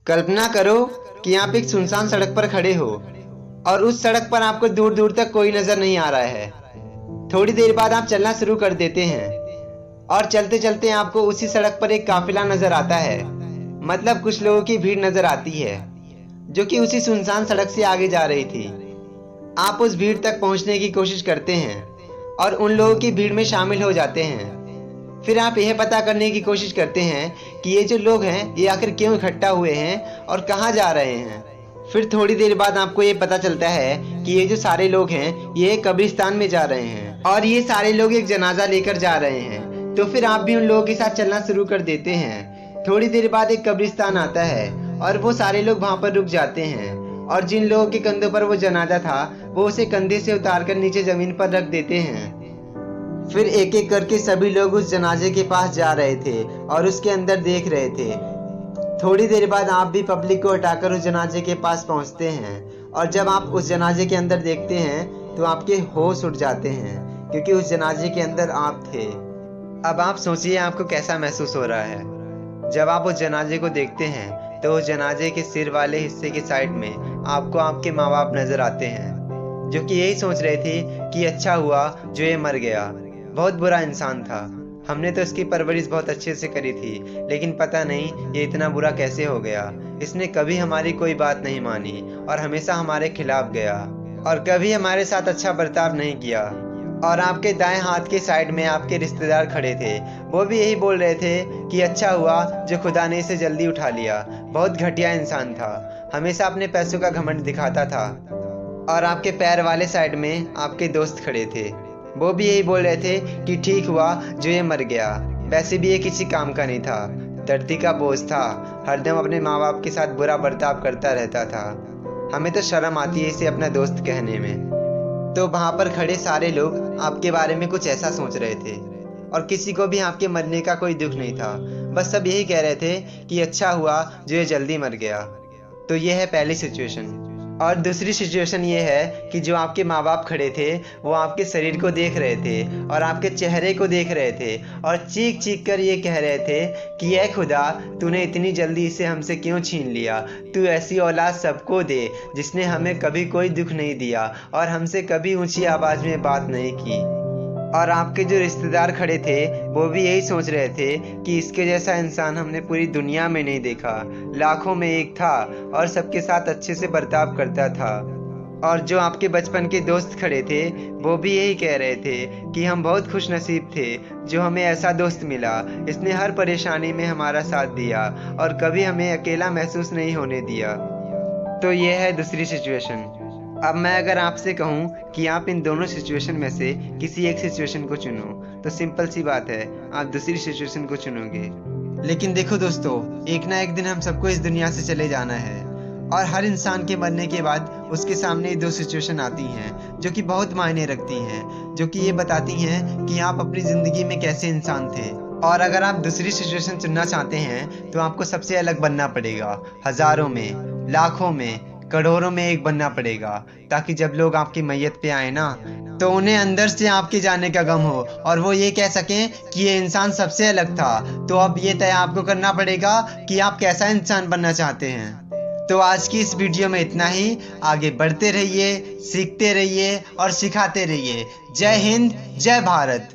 कल्पना करो कि आप एक सुनसान सड़क पर खड़े हो और उस सड़क पर आपको दूर दूर तक कोई नजर नहीं आ रहा है। थोड़ी देर बाद आप चलना शुरू कर देते हैं और चलते चलते आपको उसी सड़क पर एक काफिला नजर आता है। मतलब कुछ लोगों की भीड़ नजर आती है जो कि उसी सुनसान सड़क से आगे जा रही थी। आप उस भीड़ तक पहुंचने की कोशिश करते हैं और उन लोगों की भीड़ में शामिल हो जाते हैं। फिर आप यह पता करने की कोशिश करते हैं कि ये जो लोग हैं ये आखिर क्यों इकट्ठा हुए हैं और कहाँ जा रहे हैं। फिर थोड़ी देर बाद आपको ये पता चलता है कि ये जो सारे लोग हैं ये एक कब्रिस्तान में जा रहे हैं और ये सारे लोग एक जनाजा लेकर जा रहे हैं। तो फिर आप भी उन लोगों के साथ चलना शुरू कर देते हैं। थोड़ी देर बाद एक कब्रिस्तान आता है और वो सारे लोग वहाँ पर रुक जाते हैं और जिन लोगों के कंधों पर वो जनाजा था वो उसे कंधे से उतारकर नीचे जमीन पर रख देते हैं। फिर एक एक करके सभी लोग उस जनाजे के पास जा रहे थे और उसके अंदर देख रहे थे। थोड़ी देर बाद आप भी पब्लिक को हटाकर उस जनाजे के पास पहुंचते हैं और जब आप उस जनाजे के अंदर देखते हैं तो आपके होश उड़ जाते हैं क्योंकि उस जनाजे के अंदर आप थे। अब आप सोचिए आपको कैसा महसूस हो रहा है। जब आप उस जनाजे को देखते हैं तो उस जनाजे के सिर वाले हिस्से के साइड में आपको आपके माँ बाप नजर आते हैं जो कि यही सोच रहे थे कि अच्छा हुआ जो ये मर गया, बहुत बुरा इंसान था, हमने तो इसकी परवरिश बहुत अच्छे से करी थी, लेकिन पता नहीं ये इतना बुरा कैसे हो गया। इसने कभी हमारी कोई बात नहीं मानी और हमेशा हमारे खिलाफ गया और कभी हमारे साथ अच्छा बर्ताव नहीं किया। और आपके दाएं हाथ के साइड में आपके रिश्तेदार खड़े थे, वो भी यही बोल रहे थे कि अच्छा हुआ जो खुदा ने इसे जल्दी उठा लिया, बहुत घटिया इंसान था, हमेशा अपने पैसों का घमंड दिखाता था। और आपके पैर वाले साइड में आपके दोस्त खड़े थे, वो भी यही बोल रहे थे कि ठीक हुआ जो ये मर गया, वैसे भी ये किसी काम का नहीं था, धरती का बोझ था, हरदम अपने माँ बाप के साथ बुरा बर्ताव करता रहता था, हमें तो शर्म आती है इसे अपना दोस्त कहने में। तो वहाँ पर खड़े सारे लोग आपके बारे में कुछ ऐसा सोच रहे थे और किसी को भी आपके मरने का कोई दुख नहीं था, बस सब यही कह रहे थे कि अच्छा हुआ जो ये जल्दी मर गया। तो ये है पहली सिचुएशन। और दूसरी सिचुएशन ये है कि जो आपके माँ बाप खड़े थे वो आपके शरीर को देख रहे थे और आपके चेहरे को देख रहे थे और चीख चीख कर ये कह रहे थे कि ऐ खुदा, तूने इतनी जल्दी इसे हमसे क्यों छीन लिया, तू ऐसी औलाद सबको दे जिसने हमें कभी कोई दुख नहीं दिया और हमसे कभी ऊंची आवाज़ में बात नहीं की। और आपके जो रिश्तेदार खड़े थे वो भी यही सोच रहे थे कि इसके जैसा इंसान हमने पूरी दुनिया में नहीं देखा, लाखों में एक था और सबके साथ अच्छे से बर्ताव करता था। और जो आपके बचपन के दोस्त खड़े थे वो भी यही कह रहे थे कि हम बहुत खुश नसीब थे जो हमें ऐसा दोस्त मिला, इसने हर परेशानी में हमारा साथ दिया और कभी हमें अकेला महसूस नहीं होने दिया। तो ये है दूसरी सिचुएशन। अब मैं अगर आपसे कहूँ कि आप इन दोनों सिचुएशन में से किसी एक सिचुएशन को चुनो तो सिंपल सी बात है, आप दूसरी सिचुएशन को चुनोगे। लेकिन देखो दोस्तों, एक ना एक दिन हम सबको इस दुनिया से चले जाना है और हर इंसान के मरने के बाद उसके सामने दो सिचुएशन आती हैं जो कि बहुत मायने रखती हैं, जो कि ये बताती हैं कि आप अपनी ज़िंदगी में कैसे इंसान थे। और अगर आप दूसरी सिचुएशन चुनना चाहते हैं तो आपको सबसे अलग बनना पड़ेगा, हज़ारों में, लाखों में, करोड़ों में एक बनना पड़ेगा, ताकि जब लोग आपकी मैयत पे आए ना तो उन्हें अंदर से आपके जाने का गम हो और वो ये कह सकें कि ये इंसान सबसे अलग था। तो अब ये तय आपको करना पड़ेगा कि आप कैसा इंसान बनना चाहते हैं। तो आज की इस वीडियो में इतना ही। आगे बढ़ते रहिए, सीखते रहिए और सिखाते रहिए। जय हिंद, जय भारत।